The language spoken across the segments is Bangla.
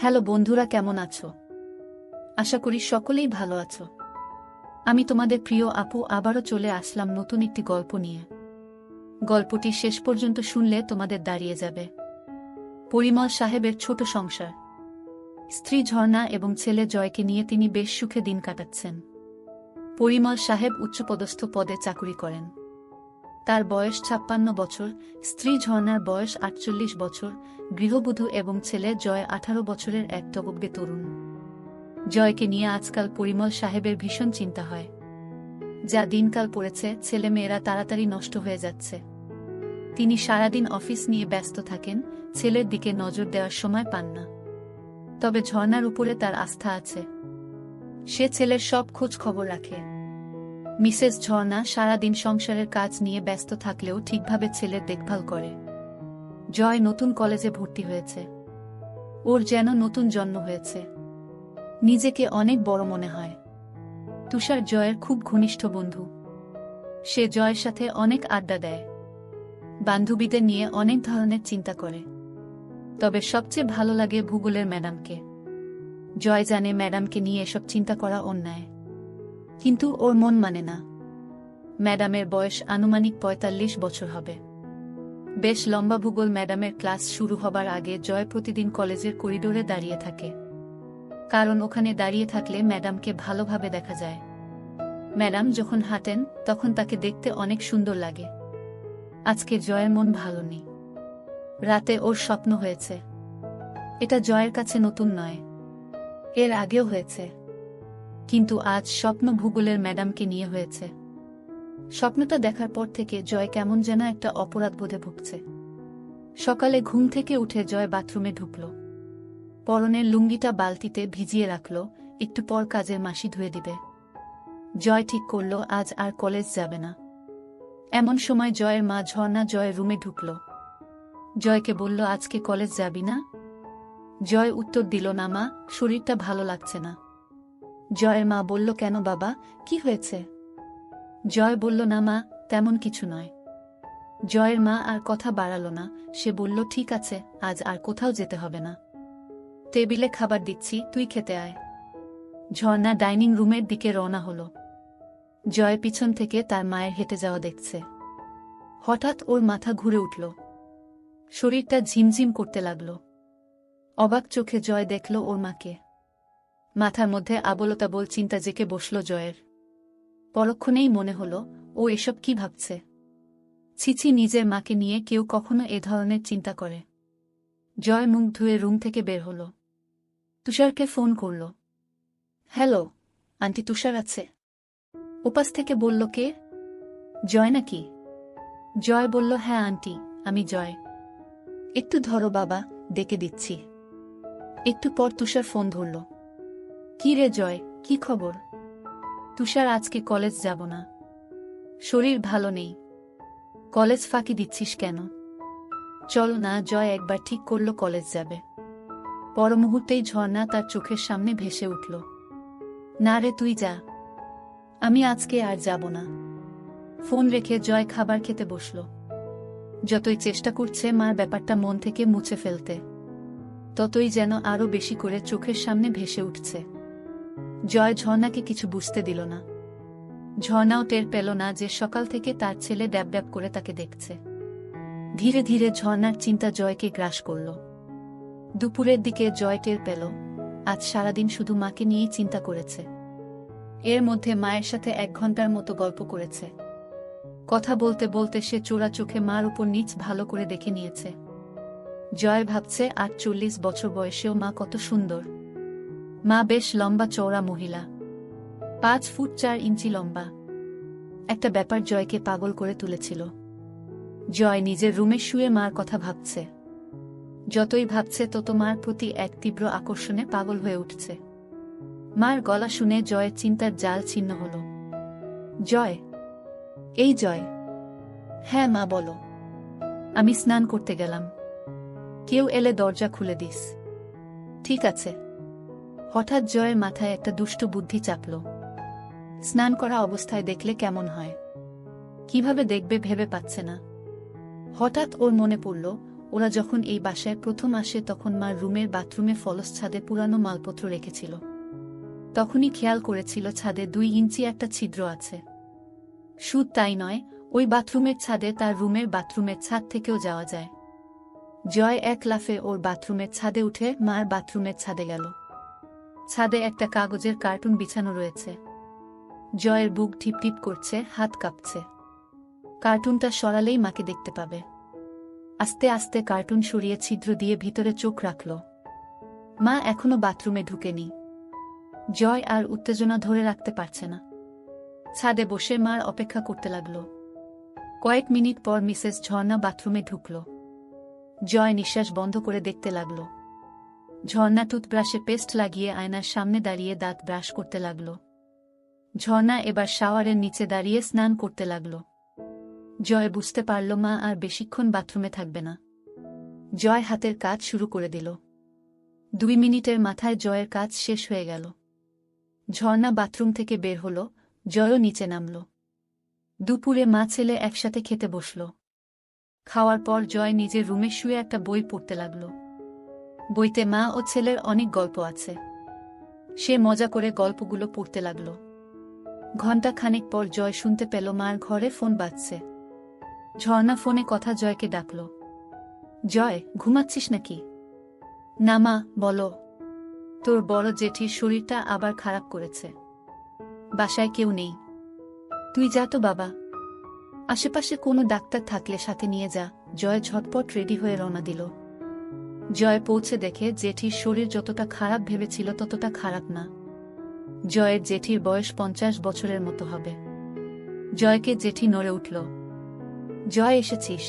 হ্যালো বন্ধুরা, কেমন আছো? আশা করি সকলেই ভালো আছো। আমি তোমাদের প্রিয় আপু আবারও চলে আসলাম নতুন একটি গল্প নিয়ে। গল্পটি শেষ পর্যন্ত শুনলে তোমাদের দাঁড়িয়ে যাবে। পরিমল সাহেবের ছোট সংসার। স্ত্রী ঝর্ণা এবং ছেলে জয়কে নিয়ে তিনি বেশ সুখে দিন কাটাচ্ছেন। পরিমল সাহেব উচ্চপদস্থ পদে চাকুরি করেন। তার বয়স 56 বছর, স্ত্রী ঝর্ণার বয়স 48 বছর, গৃহবধূ এবং ছেলে জয় 18 বছরের এক টগবগে তরুণ। জয়কে নিয়ে আজকাল পরিমল সাহেবের ভীষণ চিন্তা হয়। যা দিনকাল পড়েছে, ছেলেমেয়েরা তাড়াতাড়ি নষ্ট হয়ে যাচ্ছে। তিনি সারাদিন অফিস নিয়ে ব্যস্ত থাকেন, ছেলের দিকে নজর দেওয়ার সময় পান না। তবে ঝর্ণার উপরে তার আস্থা আছে। সে ছেলের সব খোঁজ খবর রাখে। মিসেস ঝর্ণা সারাদিন সংসারের কাজ নিয়ে ব্যস্ত থাকলেও ঠিকভাবে ছেলের দেখভাল করে। জয় নতুন কলেজে ভর্তি হয়েছে। ওর যেন নতুন জন্ম হয়েছে। নিজেকে অনেক বড় মনে হয়। তুষার জয়ের খুব ঘনিষ্ঠ বন্ধু। সে জয়ের সাথে অনেক আড্ডা দেয়, বান্ধবীদের নিয়ে অনেক ধরনের চিন্তা করে। তবে সবচেয়ে ভালো লাগে ভূগোলের ম্যাডামকে। জয় জানে ম্যাডামকে নিয়ে এসব চিন্তা করা অন্যায়, কিন্তু ওর মন মানে না। ম্যাডামের বয়স আনুমানিক ৪৫ বছর হবে। বেশ লম্বা। ভূগোল ম্যাডামের ক্লাস শুরু হবার আগে জয় প্রতিদিন কলেজের করিডোরে দাঁড়িয়ে থাকে, কারণ ওখানে দাঁড়িয়ে থাকলে ম্যাডামকে ভালোভাবে দেখা যায়। ম্যাডাম যখন হাঁটেন তখন তাকে দেখতে অনেক সুন্দর লাগে। আজকে জয়ের মন ভালো নেই। রাতে ওর স্বপ্ন হয়েছে। এটা জয়ের কাছে নতুন নয়, এর আগেও হয়েছে। কিন্তু আজ স্বপ্ন ভূগোলের ম্যাডামকে নিয়ে হয়েছে। স্বপ্নটা দেখার পর থেকে জয় কেমন যেন একটা অপরাধবোধে ভুগছে। সকালে ঘুম থেকে উঠে জয় বাথরুমে ঢুকল। পরনের লুঙ্গিটা বালতিতে ভিজিয়ে রাখল, একটু পর কাজের মাসি ধুয়ে দিবে। জয় ঠিক করল আজ আর কলেজ যাবে না। এমন সময় জয়ের মা ঝর্ণা জয়ের রুমে ঢুকল। জয়কে বলল, আজকে কলেজ যাবি না? জয় উত্তর দিল, না মা, শরীরটা ভালো লাগছে না। জয়ের মা বলল, কেন বাবা, কি হয়েছে? জয় বলল, না মা, তেমন কিছু নয়। জয়ের মা আর কথা বাড়াল না। সে বলল, ঠিক আছে, আজ আর কোথাও যেতে হবে না। টেবিলে খাবার দিচ্ছি, তুই খেতে আয়। ঝর্ণা ডাইনিং রুমের দিকে রওনা হল। জয় পিছন থেকে তার মায়ের হেঁটে যাওয়া দেখছে। হঠাৎ ওর মাথা ঘুরে উঠল। শরীরটা ঝিমঝিম করতে লাগল। অবাক চোখে জয় দেখল ওর মাকে। মাথার মধ্যে আবোলতাবোল চিন্তা জেঁকে বসল জয়ের। পরক্ষণেই মনে হল, ও এসব কি ভাবছে? ছিছি, নিজের মাকে নিয়ে কেউ কখনো এ ধরনের চিন্তা করে? জয় মুখ ধুয়ে রুম থেকে বের হল। তুষারকে ফোন করল। হ্যালো আন্টি, তুষার আছে? ওপাশ থেকে বলল, কে? জয় নাকি? জয় বলল, হ্যাঁ আন্টি, আমি জয়। একটু ধরো বাবা, ডেকে দিচ্ছি। একটু পর তুষার ফোন ধরল। কি রে জয়, কি খবর? তুষার, আজকে কলেজ যাব না। শরীর ভালো নেই। কলেজ ফাঁকি দিচ্ছিস কেন? চলো না। জয় একবার ঠিক করল কলেজ যাবে। পর মুহূর্তেই ঝর্ণা তার চোখের সামনে ভেসে উঠল। না রে, তুই যা। আমি আজকে আর যাব না। ফোন রেখে জয় খাবার খেতে বসল। যতই চেষ্টা করছে মার ব্যাপারটা মন থেকে মুছে ফেলতে, ততই যেন আরো বেশি করে চোখের সামনে ভেসে উঠছে। জয় ঝর্ণাকে কিছু বুঝতে দিল না। ঝর্ণাও টের পেল না যে সকাল থেকে তার ছেলে ড্যাব ড্যাব করে তাকে দেখছে। ধীরে ধীরে ঝর্ণার চিন্তা জয়কে গ্রাস করল। দুপুরের দিকে জয় টের পেল আজ সারাদিন শুধু মাকে নিয়েই চিন্তা করেছে। এর মধ্যে মায়ের সাথে 1 ঘন্টার মতো গল্প করেছে। কথা বলতে বলতে সে চোরা চোখে মার উপর নিচ ভালো করে দেখে নিয়েছে। জয় ভাবছে, 48 বছর বয়সেও মা কত সুন্দর। মা বেশ লম্বা চওড়া মহিলা, 5 ফুট 4 ইঞ্চি লম্বা। একটা ব্যাপার জয়কে পাগল করে তুলেছিল। জয় নিজের রুমে শুয়ে মার কথা ভাবছে। যতই ভাবছে তত মার প্রতি এক তীব্র আকর্ষণে পাগল হয়ে উঠছে। মার গলা শুনে জয়ের চিন্তার জাল ছিন্ন হল। জয়, এই জয়। হ্যাঁ মা, বলো। আমি স্নান করতে গেলাম। কেউ এলে দরজা খুলে দিস। ঠিক আছে। হঠাৎ জয়ের মাথায় একটা দুষ্ট বুদ্ধি চাপল। স্নান করা অবস্থায় দেখলে কেমন হয়? কিভাবে দেখবে ভেবে পাচ্ছে না। হঠাৎ ওর মনে পড়ল, ওরা যখন এই বাসায় প্রথম আসে তখন মার রুমের বাথরুমে ফলস ছাদে পুরানো মালপত্র রেখেছিল। তখনই খেয়াল করেছিল ছাদে 2 ইঞ্চি একটা ছিদ্র আছে। শুধু তাই নয়, ওই বাথরুমের ছাদে তার রুমের বাথরুমের ছাদ থেকেও যাওয়া যায়। জয় এক লাফে ওর বাথরুমের ছাদে উঠে মার বাথরুমের ছাদে গেল। ছাদে একটা কাগজের কার্টুন বিছানো রয়েছে। জয়ের বুক টিপটিপ করছে, হাত কাঁপছে। কার্টুনটা সরালেই মাকে দেখতে পাবে। আস্তে আস্তে কার্টুন সরিয়ে ছিদ্র দিয়ে ভিতরে চোখ রাখল। মা এখনো বাথরুমে ঢুকেনি। জয় আর উত্তেজনা ধরে রাখতে পারছে না। ছাদে বসে মার অপেক্ষা করতে লাগল। কয়েক মিনিট পর মিসেস ঝর্ণা বাথরুমে ঢুকল। জয় নিঃশ্বাস বন্ধ করে দেখতে লাগল। ঝর্ণা টুথব্রাশে পেস্ট লাগিয়ে আয়নার সামনে দাঁড়িয়ে দাঁত ব্রাশ করতে লাগল। ঝর্ণা এবার শাওয়ারের নিচে দাঁড়িয়ে স্নান করতে লাগল। জয় বুঝতে পারল মা আর বেশিক্ষণ বাথরুমে থাকবে না। জয় হাতের কাজ শুরু করে দিল। 2 মিনিটের মাথায় জয়ের কাজ শেষ হয়ে গেল। ঝর্ণা বাথরুম থেকে বের হল, জয়ও নিচে নামল। দুপুরে মা ছেলে একসাথে খেতে বসল। খাওয়ার পর জয় নিজের রুমে শুয়ে একটা বই পড়তে লাগল। বইতে মা ও ছেলের অনেক গল্প আছে। সে মজা করে গল্পগুলো পড়তে লাগল। ঘণ্টা খানেক পর জয় শুনতে পেল মার ঘরে ফোন বাজছে। ঝর্ণা ফোনে কথা জয়কে ডাকল। জয়, ঘুমাচ্ছিস নাকি? না মা, বলো। তোর বড় জেঠির শরীরটা আবার খারাপ করেছে। বাসায় কেউ নেই। তুই যা তো বাবা। আশেপাশে কোনো ডাক্তার থাকলে সাথে নিয়ে যা। জয় ঝটপট রেডি হয়ে রওনা দিল। জয় পৌঁছে দেখে জেঠির শরীর যতটা খারাপ ভেবেছিল ততটা খারাপ না। জয়ের জেঠির বয়স 50 বছরের মতো হবে। জয়কে জেঠি নড়ে উঠল। জয়, এসেছিস?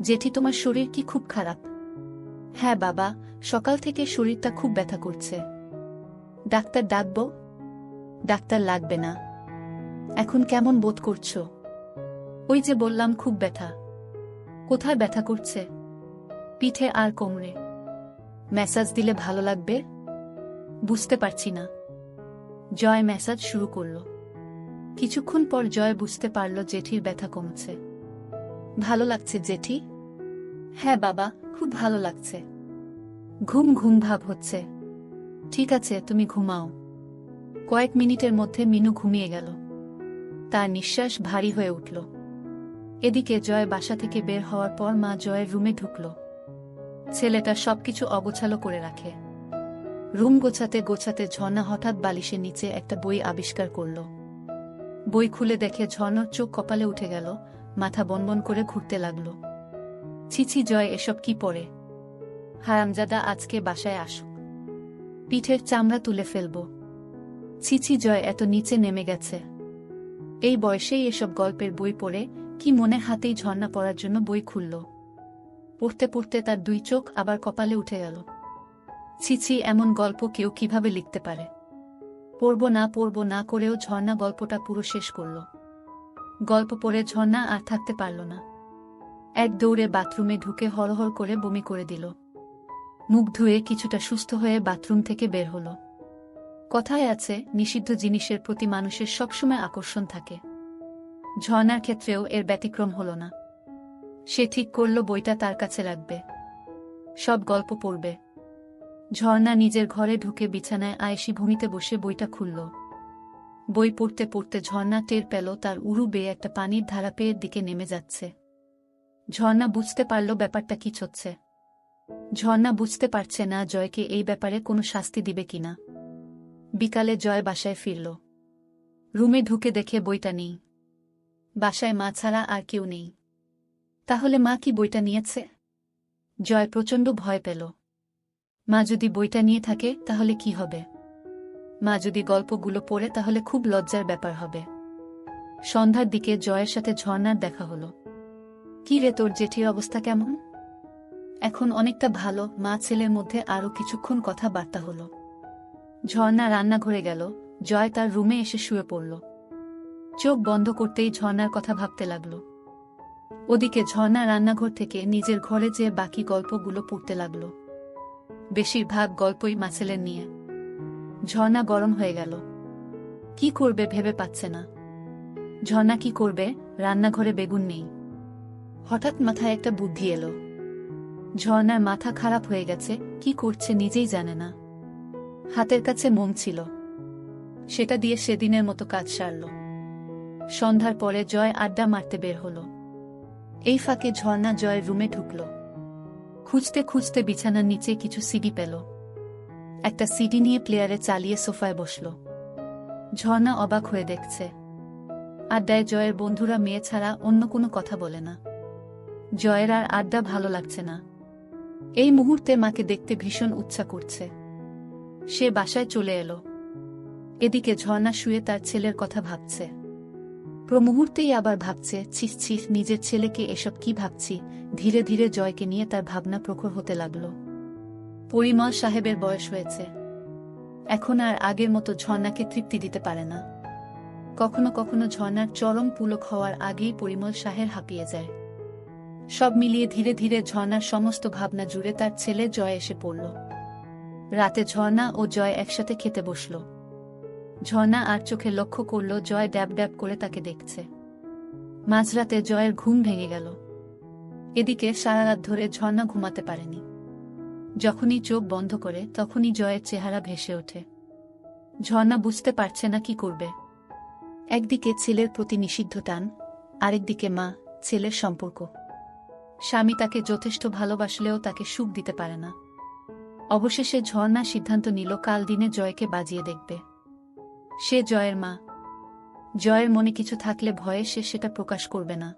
জেঠি, তোমার শরীর কি খুব খারাপ? হ্যাঁ বাবা, সকাল থেকে শরীরটা খুব ব্যথা করছে। ডাক্তার ডাকব? ডাক্তার লাগবে না। এখন কেমন বোধ করছো? ওই যে বললাম, খুব ব্যথা। কোথায় ব্যথা করছে? পিঠে আর কোমরে। ম্যাসাজ দিলে ভালো লাগবে? বুঝতে পারছি না। জয় ম্যাসাজ শুরু করল। কিছুক্ষণ পর জয় বুঝতে পারল জেঠির ব্যথা কমছে। ভালো লাগছে জেঠি? হ্যাঁ বাবা, খুব ভালো লাগছে। ঘুম ঘুম ভাব হচ্ছে। ঠিক আছে, তুমি ঘুমাও। কয়েক মিনিটের মধ্যে মিনু ঘুমিয়ে গেল। তার নিঃশ্বাস ভারী হয়ে উঠল। এদিকে জয় বাসা থেকে বের হওয়ার পর মা জয়ের রুমে ঢুকল। ছেলেটা সবকিছু অগোছালো করে রাখে। রুম গোছাতে গোছাতে ঝর্ণা হঠাৎ বালিশের নিচে একটা বই আবিষ্কার করল। বই খুলে দেখে ঝর্ণার চোখ কপালে উঠে গেল, মাথা বনবন করে ঘুরতে লাগল। ছিছি জয়, এসব কি পড়ে? হারামজাদা আজকে বাসায় আসুক, পিঠের চামড়া তুলে ফেলব। ছিছি জয় এত নিচে নেমে গেছে। এই বয়সেই এসব গল্পের বই পড়ে, কি মনে হাতেই ঝর্ণা পড়ার জন্য বই খুলল। পড়তে পড়তে তার 2 চোখ আবার কপালে উঠে গেল। ছিছি, এমন গল্প কেউ কিভাবে লিখতে পারে? পড়ব না করেও ঝর্ণা গল্পটা পুরো শেষ করল। গল্প পড়ে ঝর্ণা আর থাকতে পারল না। এক দৌড়ে বাথরুমে ঢুকে হড়হড় করে বমি করে দিল। মুখ ধুয়ে কিছুটা সুস্থ হয়ে বাথরুম থেকে বের হল। কথায় আছে, নিষিদ্ধ জিনিসের প্রতি মানুষের সবসময় আকর্ষণ থাকে। ঝর্ণার ক্ষেত্রেও এর ব্যতিক্রম হল না। সে ঠিক করল বইটা তার কাছে রাখবে, সব গল্প পড়বে। ঝর্ণা নিজের ঘরে ঢুকে বিছানায় আয়েশি ভূমিতে বসে বইটা খুলল। বই পড়তে পড়তে ঝর্ণা টের পেল তার উরু বেয়ে একটা পানির ধারা পেয়ের দিকে নেমে যাচ্ছে। ঝর্ণা বুঝতে পারল ব্যাপারটা কি হচ্ছে। ঝর্ণা বুঝতে পারছে না জয়কে এই ব্যাপারে কোনো শাস্তি দিবে কিনা। বিকালে জয় বাসায় ফিরল। রুমে ঢুকে দেখে বইটা নেই। বাসায় মা ছাড়া আর কেউ নেই। তাহলে মা কি বইটা নিয়েছে? জয় প্রচণ্ড ভয় পেল। মা যদি বইটা নিয়ে থাকে তাহলে কি হবে? মা যদি গল্পগুলো পড়ে তাহলে খুব লজ্জার ব্যাপার হবে। সন্ধ্যার দিকে জয়ের সাথে ঝর্ণার দেখা হলো। কি রে, তোর জেঠির অবস্থা কেমন? এখন অনেকটা ভালো। মা ছেলের মধ্যে আরও কিছুক্ষণ কথাবার্তা হলো। ঝর্ণা রান্নাঘরে গেল। জয় তার রুমে এসে শুয়ে পড়ল। চোখ বন্ধ করতেই ঝর্ণার কথা ভাবতে লাগল। ওদিকে ঝর্ণা রান্নাঘর থেকে নিজের ঘরে যেয়ে বাকি গল্পগুলো পড়তে লাগল। বেশিরভাগ গল্পই মাছেলের নিয়ে। ঝর্ণা গরম হয়ে গেল। কি করবে ভেবে পাচ্ছে না। ঝর্ণা কি করবে? রান্নাঘরে বেগুন নেই। হঠাৎ মাথায় একটা বুদ্ধি এলো। ঝর্ণার মাথা খারাপ হয়ে গেছে, কি করছে নিজেই জানে না। হাতের কাছে মোম ছিল, সেটা দিয়ে সেদিনের মতো কাজ সারল। সন্ধ্যার পরে জয় আড্ডা মারতে বের হল। এই ফাঁকে ঝর্ণা জয়ের রুমে ঢুকল। খুঁজতে খুঁজতে বিছানার নিচে কিছু সিডি পেল। একটা সিডি নিয়ে প্লেয়ারে চালিয়ে সোফায় বসল। ঝর্ণা অবাক হয়ে দেখছে, আড্ডায় জয়ের বন্ধুরা মেয়ে ছাড়া অন্য কোনো কথা বলে না। জয়ের আর আড্ডা ভালো লাগছে না। এই মুহূর্তে মাকে দেখতে ভীষণ ইচ্ছা করছে। সে বাসায় চলে এলো। এদিকে ঝর্ণা শুয়ে তার ছেলের কথা ভাবছে। মুহূর্তেই আবার ভাবছে, ছিস ছিস, নিজের ছেলেকে এসব কি ভাবছি। ধীরে ধীরে জয়কে নিয়ে তার ভাবনা প্রখর হতে লাগল। পরিমল সাহেবের বয়স হয়েছে, এখন আর আগের মতো ঝর্ণাকে তৃপ্তি দিতে পারে না। কখনো কখনো ঝর্ণার চরম পুলক হওয়ার আগেই পরিমল সাহেব হাঁপিয়ে যায়। সব মিলিয়ে ধীরে ধীরে ঝর্ণার সমস্ত ভাবনা জুড়ে তার ছেলে জয় এসে পড়ল। রাতে ঝর্ণা ও জয় একসাথে খেতে বসল। ঝর্ণা আর চোখে লক্ষ্য করল জয় ড্যাব ড্যাব করে তাকে দেখছে। মাঝরাতে জয়ের ঘুম ভেঙে গেল। এদিকে সারা রাত ধরে ঝর্ণা ঘুমাতে পারেনি। যখনই চোখ বন্ধ করে তখনই জয়ের চেহারা ভেসে ওঠে। ঝর্ণা বুঝতে পারছে না কি করবে। একদিকে ছেলের প্রতি নিষিদ্ধ টান, আরেকদিকে মা ছেলের সম্পর্ক। স্বামী তাকে যথেষ্ট ভালোবাসলেও তাকে সুখ দিতে পারে না। অবশেষে ঝর্ণা সিদ্ধান্ত নিল কাল দিনে জয়কে বাজিয়ে দেখবে। সে জয়ের মা। জয়ের মনে কিছু থাকলে ভয়ে সে সেটা প্রকাশ করবে না।